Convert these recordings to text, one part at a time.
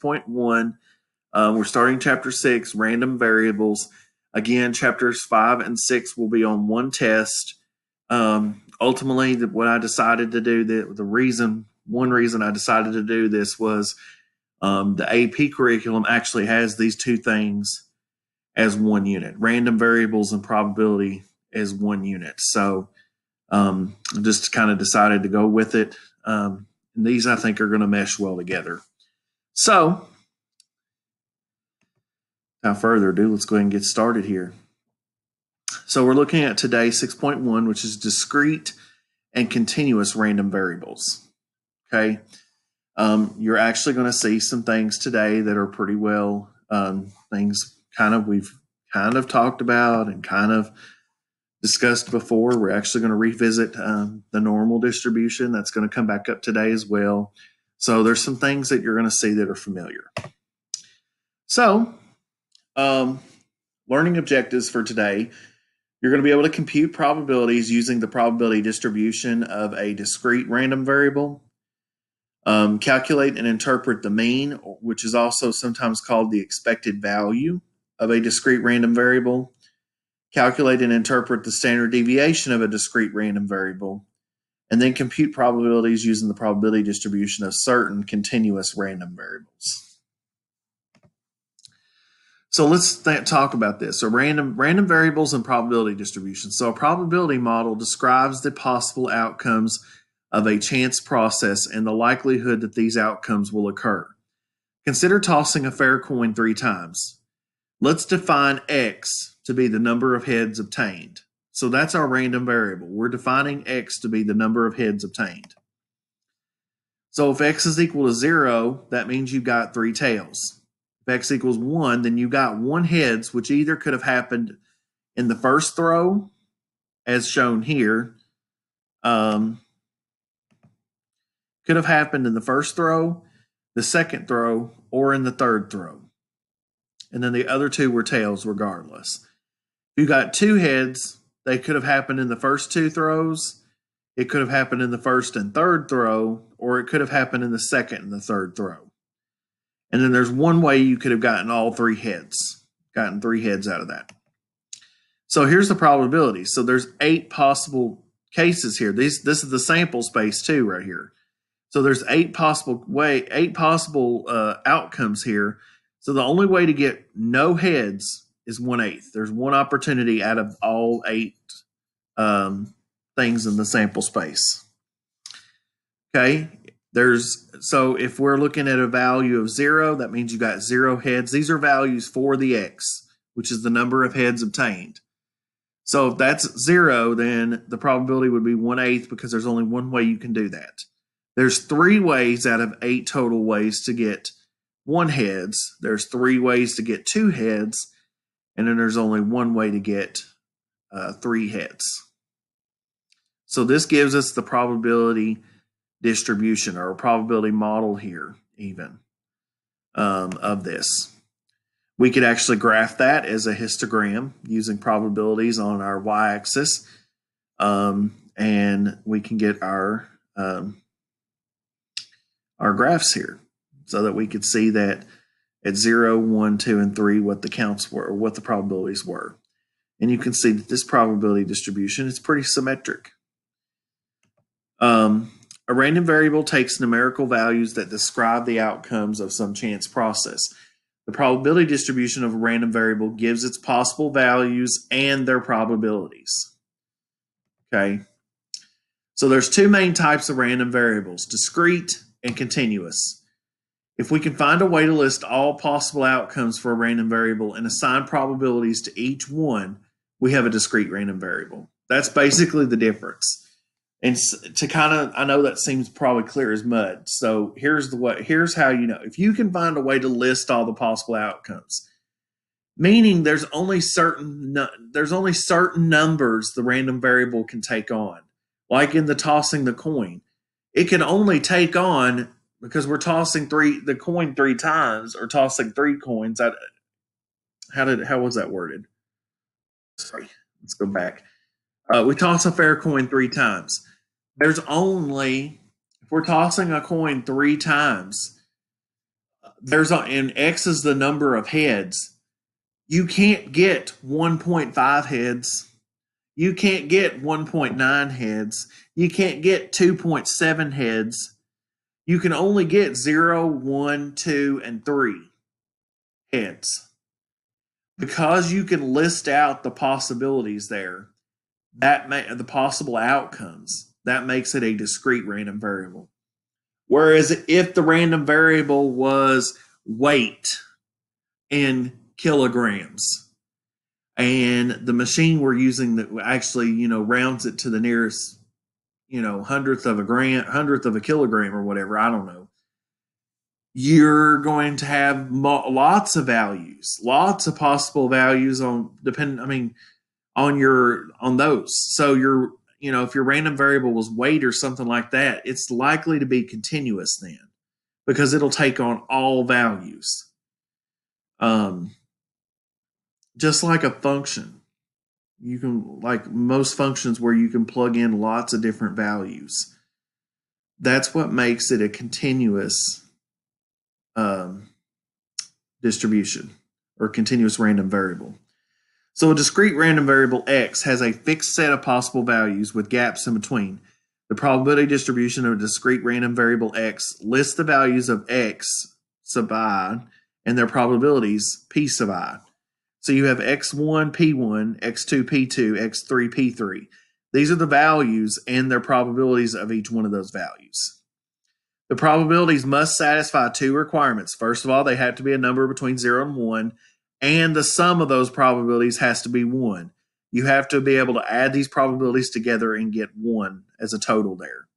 6.1. We're starting chapter 6, random variables. Again, chapters 5 and 6 will be on one test. Ultimately, what I decided to do, one reason I decided to do this was the AP curriculum actually has these two things as one unit, random variables and probability as one unit. So just kind of decided to go with it. And these, I think, are going to mesh well together. So, without further ado, let's go ahead and get started here. So we're looking at today 6.1, which is discrete and continuous random variables. Okay. You're actually going to see some things today that are pretty well things we've kind of talked about and kind of discussed before. We're actually going to revisit the normal distribution. That's going to come back up today as well. So there's some things that you're going to see that are familiar. So learning objectives for today, you're going to be able to compute probabilities using the probability distribution of a discrete random variable. Calculate and interpret the mean, which is also sometimes called the expected value of a discrete random variable. Calculate and interpret the standard deviation of a discrete random variable. And then compute probabilities using the probability distribution of certain continuous random variables. So let's talk about this. So random variables and probability distribution. So a probability model describes the possible outcomes of a chance process and the likelihood that these outcomes will occur. Consider tossing a fair coin 3 times. Let's define X to be the number of heads obtained. So that's our random variable. We're defining X to be the number of heads obtained. So if X is equal to 0, that means you got 3 tails. If X equals 1, then you got 1 heads, which either could have happened in the first throw, as shown here. Could have happened in the first throw, the second throw, or in the third throw. And then the other 2 were tails regardless. If you got 2 heads, they could have happened in the first 2 throws. It could have happened in the first and third throw, or it could have happened in the second and the third throw. And then there's one way you could have gotten all 3 heads, gotten 3 heads out of that. So here's the probability. So there's 8 possible cases here. This is the sample space too right here. So there's 8 possible outcomes here. So the only way to get no heads is 1/8. There's one opportunity out of all 8 things in the sample space. Okay. So if we're looking at a value of 0, that means you got 0 heads. These are values for the X, which is the number of heads obtained. So if that's 0, then the probability would be 1/8 because there's only one way you can do that. There's 3 ways out of 8 total ways to get 1 heads. There's 3 ways to get 2 heads, and then there's only one way to get 3 heads. So this gives us the probability distribution or a probability model here even of this. We could actually graph that as a histogram using probabilities on our y-axis, and we can get our graphs here so that we could see that at 0, 1, 2, and 3 what the counts were or what the probabilities were. And you can see that this probability distribution is pretty symmetric. A random variable takes numerical values that describe the outcomes of some chance process. The probability distribution of a random variable gives its possible values and their probabilities. Okay. So there's 2 main types of random variables, discrete and continuous. If we can find a way to list all possible outcomes for a random variable and assign probabilities to each one, we have a discrete random variable. That's basically the difference. And I know that seems probably clear as mud. So here's how you know. If you can find a way to list all the possible outcomes, meaning there's only certain numbers the random variable can take on. Like in the tossing the coin, it can only take on, because we're tossing the coin 3 times or tossing 3 coins. How was that worded? Sorry, let's go back. We toss a fair coin 3 times. If we're tossing a coin 3 times, and X is the number of heads. You can't get 1.5 heads. You can't get 1.9 heads. You can't get 2.7 heads. You can only get 0, 1, 2, and 3 heads. Because you can list out the possibilities there, the possible outcomes, that makes it a discrete random variable. Whereas if the random variable was weight in kilograms, and the machine we're using that actually, rounds it to the nearest, hundredth of a kilogram or whatever, I don't know, you're going to have lots of values, lots of possible values on those. So if your random variable was weight or something like that, it's likely to be continuous then, because it'll take on all values. Just like a function, you can, like most functions where you can plug in lots of different values. That's what makes it a continuous distribution or continuous random variable. So a discrete random variable X has a fixed set of possible values with gaps in between. The probability distribution of a discrete random variable X lists the values of X sub I and their probabilities P sub I. So you have X1, P1, X2, P2, X3, P3. These are the values and their probabilities of each one of those values. The probabilities must satisfy two requirements. First of all, they have to be a number between 0 and 1, and the sum of those probabilities has to be 1. You have to be able to add these probabilities together and get 1 as a total there.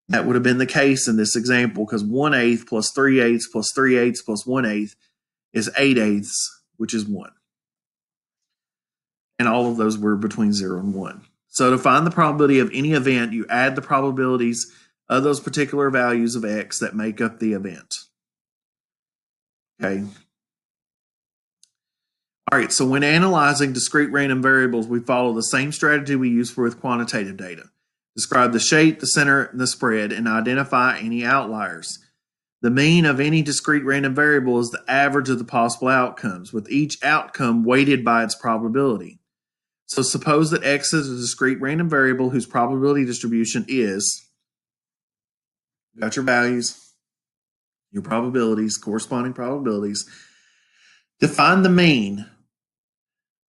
That would have been the case in this example, because 1/8 plus 3/8 plus 3/8 plus 1/8 is 8/8, which is 1. And all of those were between 0 and 1. So to find the probability of any event, you add the probabilities of those particular values of X that make up the event. Okay. All right, so when analyzing discrete random variables, we follow the same strategy we use with quantitative data. Describe the shape, the center, and the spread, and identify any outliers. The mean of any discrete random variable is the average of the possible outcomes, with each outcome weighted by its probability. So suppose that X is a discrete random variable whose probability distribution is, you got your values, your probabilities, corresponding probabilities. To find the mean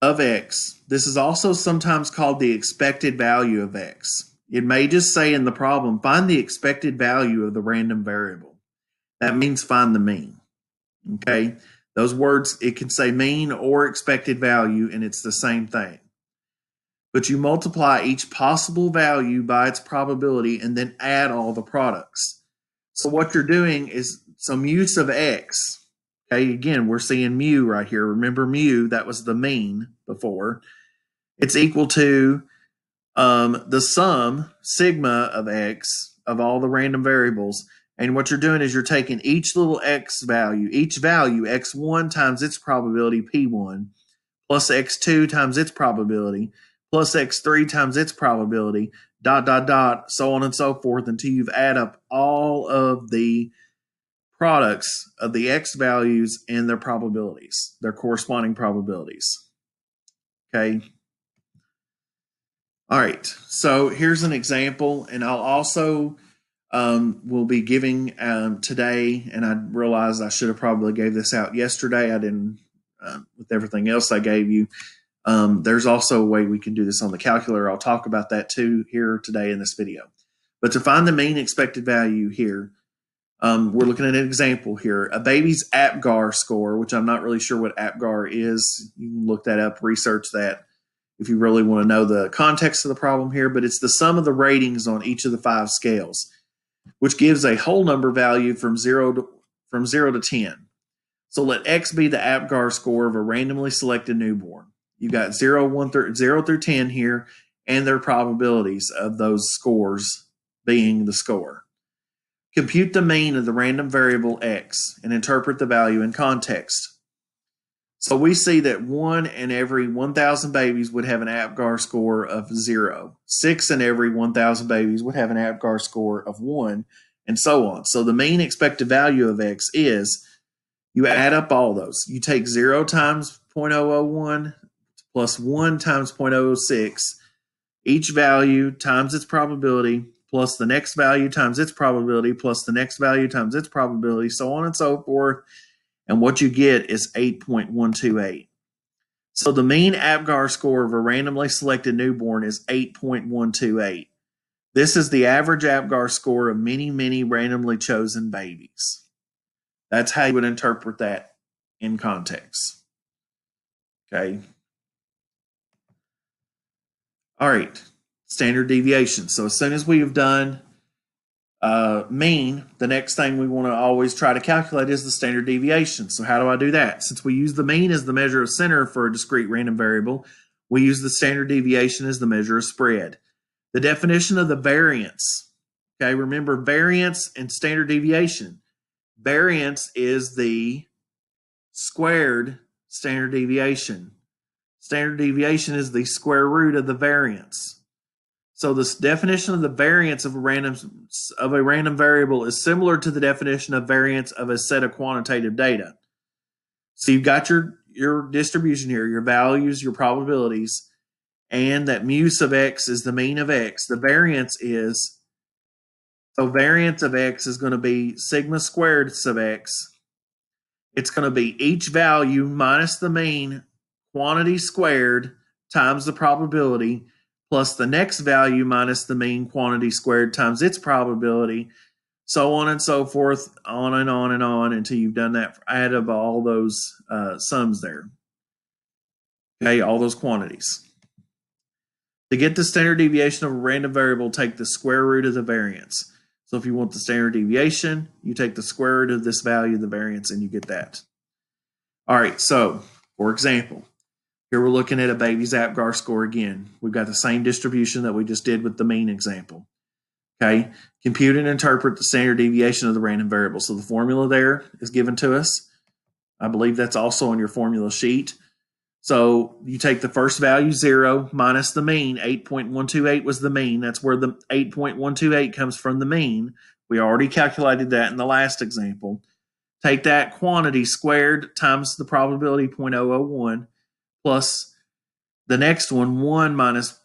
of X, this is also sometimes called the expected value of X. It may just say in the problem, find the expected value of the random variable. That means find the mean. Okay? Those words, it can say mean or expected value, and it's the same thing. But you multiply each possible value by its probability and then add all the products. So what you're doing is some use of X. Okay, again, we're seeing mu right here. Remember mu, that was the mean before. It's equal to the sum, sigma of X, of all the random variables. And what you're doing is you're taking each little X value, each value, X1 times its probability, P1, plus X2 times its probability, plus X3 times its probability, ... so on and so forth, until you've added up all of the products of the X values and their probabilities, their corresponding probabilities. Okay. All right. So here's an example, and I'll also will be giving today, and I realized I should have probably gave this out yesterday. I didn't, with everything else I gave you. There's also a way we can do this on the calculator. I'll talk about that too here today in this video. But to find the mean expected value here, we're looking at an example here. A baby's APGAR score, which I'm not really sure what APGAR is. You can look that up, research that if you really want to know the context of the problem here. But it's the sum of the ratings on each of the 5 scales, which gives a whole number value from 0 to 10. So let X be the APGAR score of a randomly selected newborn. You've got 0 through 10 here, and their probabilities of those scores being the score. Compute the mean of the random variable X and interpret the value in context. So we see that 1 in every 1,000 babies would have an APGAR score of 0. 6 in every 1,000 babies would have an APGAR score of 1, and so on. So the mean expected value of X is You add up all those. You take 0 times 0.001 plus 1 times 0.006, each value times its probability, plus the next value times its probability, plus the next value times its probability, so on and so forth. And what you get is 8.128. So the mean APGAR score of a randomly selected newborn is 8.128. This is the average APGAR score of many randomly chosen babies. That's how you would interpret that in context. Okay. All right. Standard deviation. So as soon as we have done mean, the next thing we want to always try to calculate is the standard deviation. So how do I do that? Since we use the mean as the measure of center for a discrete random variable, we use the standard deviation as the measure of spread. The definition of the variance. Okay, remember variance and standard deviation. Variance is the squared standard deviation. Standard deviation is the square root of the variance. So the definition of the variance of a random variable is similar to the definition of variance of a set of quantitative data. So you've got your distribution here, your values, your probabilities, and that mu sub x is the mean of x. The variance is, so variance of x is going to be sigma squared sub x. It's going to be each value minus the mean quantity squared times the probability plus the next value minus the mean quantity squared times its probability, so on and so forth, on and on and on until you've done that add of all those sums there. Okay, all those quantities. To get the standard deviation of a random variable, take the square root of the variance. So if you want the standard deviation, you take the square root of this value of the variance and you get that. All right, so for example, here we're looking at a baby's APGAR score again. We've got the same distribution that we just did with the mean example. Okay, compute and interpret the standard deviation of the random variable. So the formula there is given to us. I believe that's also on your formula sheet. So you take the first value, 0, minus the mean. 8.128 was the mean. That's where the 8.128 comes from, the mean. We already calculated that in the last example. Take that quantity squared times the probability, 0.001, plus the next one, 1 minus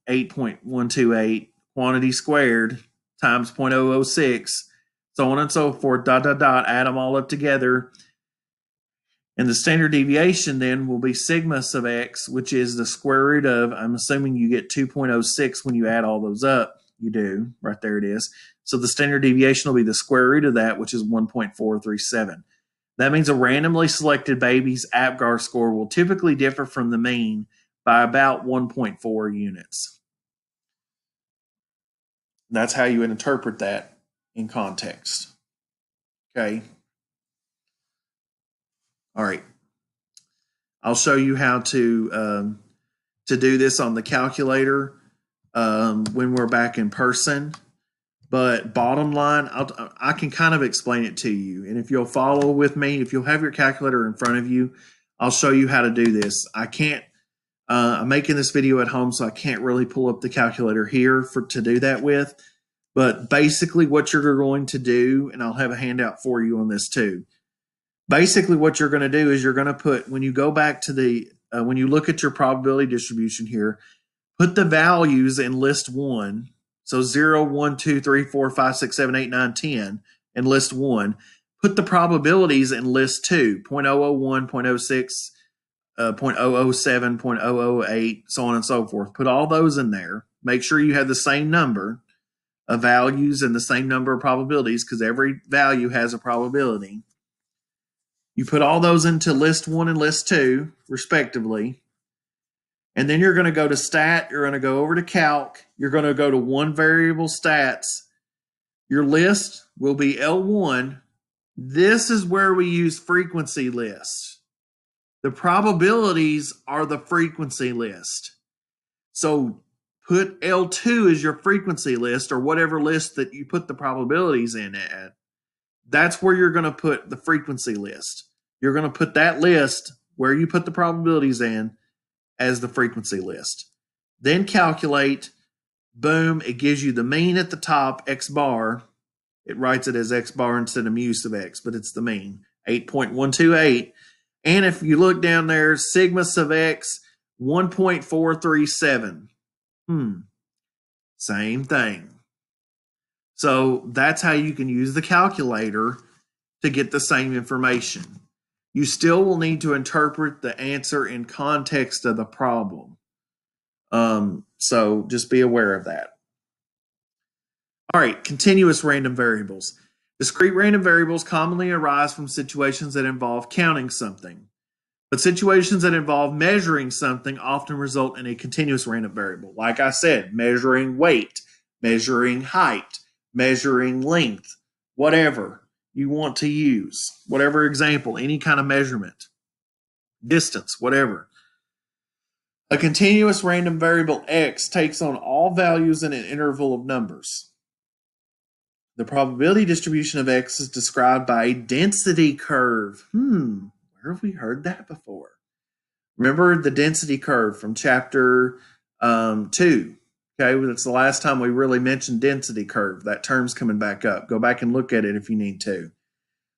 8.128, quantity squared times 0.006, so on and so forth, add them all up together. And the standard deviation then will be sigma sub x, which is the square root of, I'm assuming you get 2.06 when you add all those up. You do, right there it is. So the standard deviation will be the square root of that, which is 1.437. That means a randomly selected baby's APGAR score will typically differ from the mean by about 1.4 units. That's how you would interpret that in context. Okay. All right. I'll show you how to do this on the calculator when we're back in person. But bottom line, I can kind of explain it to you. And if you'll follow with me, if you'll have your calculator in front of you, I'll show you how to do this. I can't, I'm making this video at home, so I can't really pull up the calculator here to do that with. But basically what you're going to do, and I'll have a handout for you on this too. Basically what you're going to do is you're going to put, when you go back to the, when you look at your probability distribution here, put the values in list 1. So 0, 1, 2, 3, 4, 5, 6, 7, 8, 9, 10 in list 1. Put the probabilities in list 2, 0.001, 0.06, 0.007, 0.008, so on and so forth. Put all those in there. Make sure you have the same number of values and the same number of probabilities, because every value has a probability. You put all those into list 1 and list 2, respectively. And then you're going to go to stat. You're going to go over to calc. You're going to go to one variable stats. Your list will be L1. This is where we use frequency lists. The probabilities are the frequency list. So put L2 as your frequency list, or whatever list that you put the probabilities in at. That's where you're going to put the frequency list. You're going to put that list where you put the probabilities in as the frequency list. Then calculate, boom, it gives you the mean at the top, x bar. It writes it as x bar instead of mu sub x, but it's the mean. 8.128. And if you look down there, sigma sub x, 1.437. Same thing. So that's how you can use the calculator to get the same information. You still will need to interpret the answer in context of the problem. So just be aware of that. All right, continuous random variables. Discrete random variables commonly arise from situations that involve counting something. But situations that involve measuring something often result in a continuous random variable. Like I said, measuring weight, measuring height, measuring length, whatever you want to use, whatever example, any kind of measurement, distance, whatever. A continuous random variable x takes on all values in an interval of numbers. The probability distribution of x is described by a density curve. Where have we heard that before? Remember the density curve from chapter 2. Okay, that's the last time we really mentioned density curve. That term's coming back up. Go back and look at it if you need to.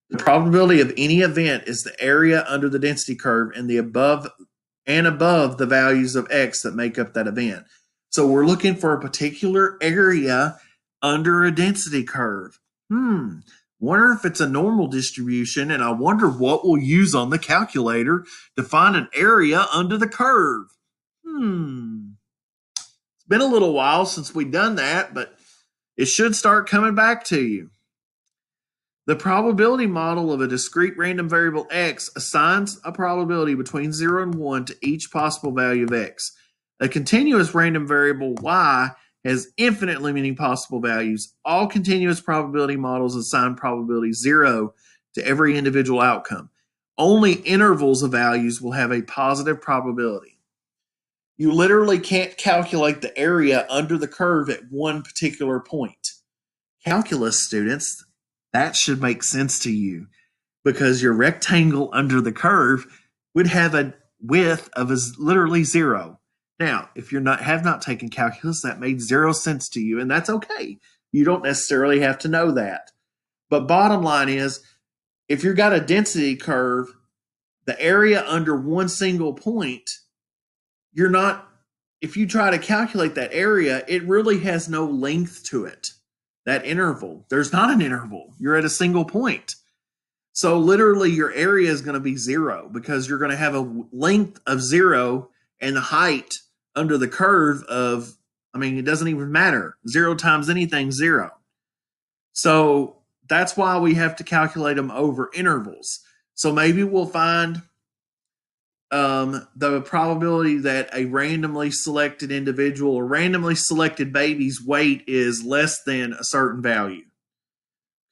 The probability of any event is the area under the density curve and above the values of x that make up that event. So we're looking for a particular area under a density curve. Wonder if it's a normal distribution, and I wonder what we'll use on the calculator to find an area under the curve. It's been a little while since we've done that, but it should start coming back to you. The probability model of a discrete random variable x assigns a probability between 0 and 1 to each possible value of x. A continuous random variable y has infinitely many possible values. All continuous probability models assign probability 0 to every individual outcome. Only intervals of values will have a positive probability. You literally can't calculate the area under the curve at one particular point. Calculus students, that should make sense to you because your rectangle under the curve would have a width of literally 0. Now, if you have not taken calculus, that made 0 sense to you, and that's okay. You don't necessarily have to know that. But bottom line is, if you've got a density curve, the area under one single point, if you try to calculate that area, it really has no length to it. That interval, there's not an interval. You're at a single point. So literally your area is going to be 0 because you're going to have a length of 0 and the height under the curve of, it doesn't even matter. 0 times anything, 0. So that's why we have to calculate them over intervals. So maybe we'll find the probability that a randomly selected individual or randomly selected baby's weight is less than a certain value.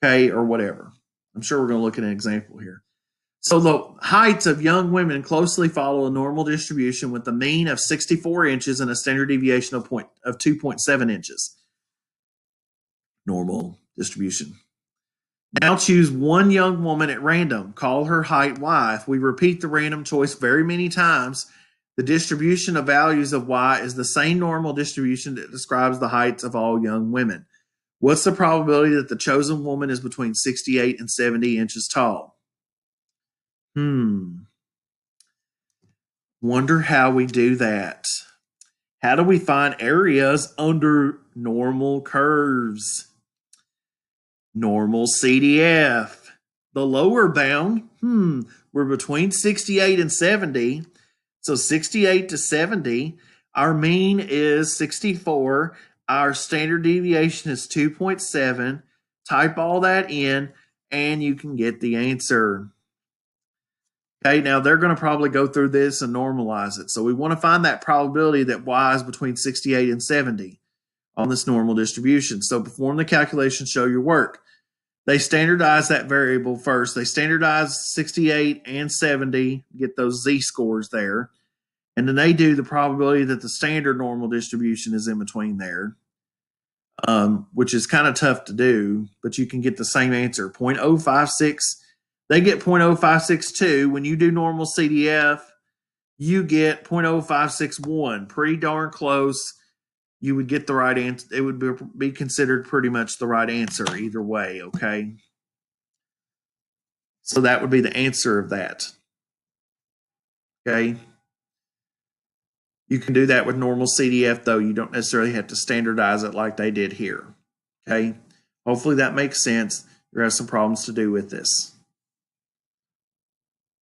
Okay, or whatever. I'm sure we're going to look at an example here. So the heights of young women closely follow a normal distribution with a mean of 64 inches and a standard deviation of 2.7 inches. Normal distribution. Now choose one young woman at random. Call her height y. If we repeat the random choice very many times, the distribution of values of y is the same normal distribution that describes the heights of all young women. What's the probability that the chosen woman is between 68 and 70 inches tall? Wonder how we do that. How do we find areas under normal curves? Normal CDF. The lower bound, we're between 68 and 70. So 68 to 70. Our mean is 64. Our standard deviation is 2.7. Type all that in, and you can get the answer. Okay, now they're going to probably go through this and normalize it. So we want to find that probability that y is between 68 and 70 on this normal distribution. So perform the calculation, show your work. They standardize that variable first. They standardize 68 and 70, get those z-scores there. And then they do the probability that the standard normal distribution is in between there, which is kind of tough to do, but you can get the same answer, 0.056. They get 0.0562. When you do normal CDF, you get 0.0561. Pretty darn close. You would get the right answer. It would be considered pretty much the right answer either way, okay? So that would be the answer of that. Okay. You can do that with normal CDF, though. You don't necessarily have to standardize it like they did here. Okay. Hopefully that makes sense. You're going to have some problems to do with this.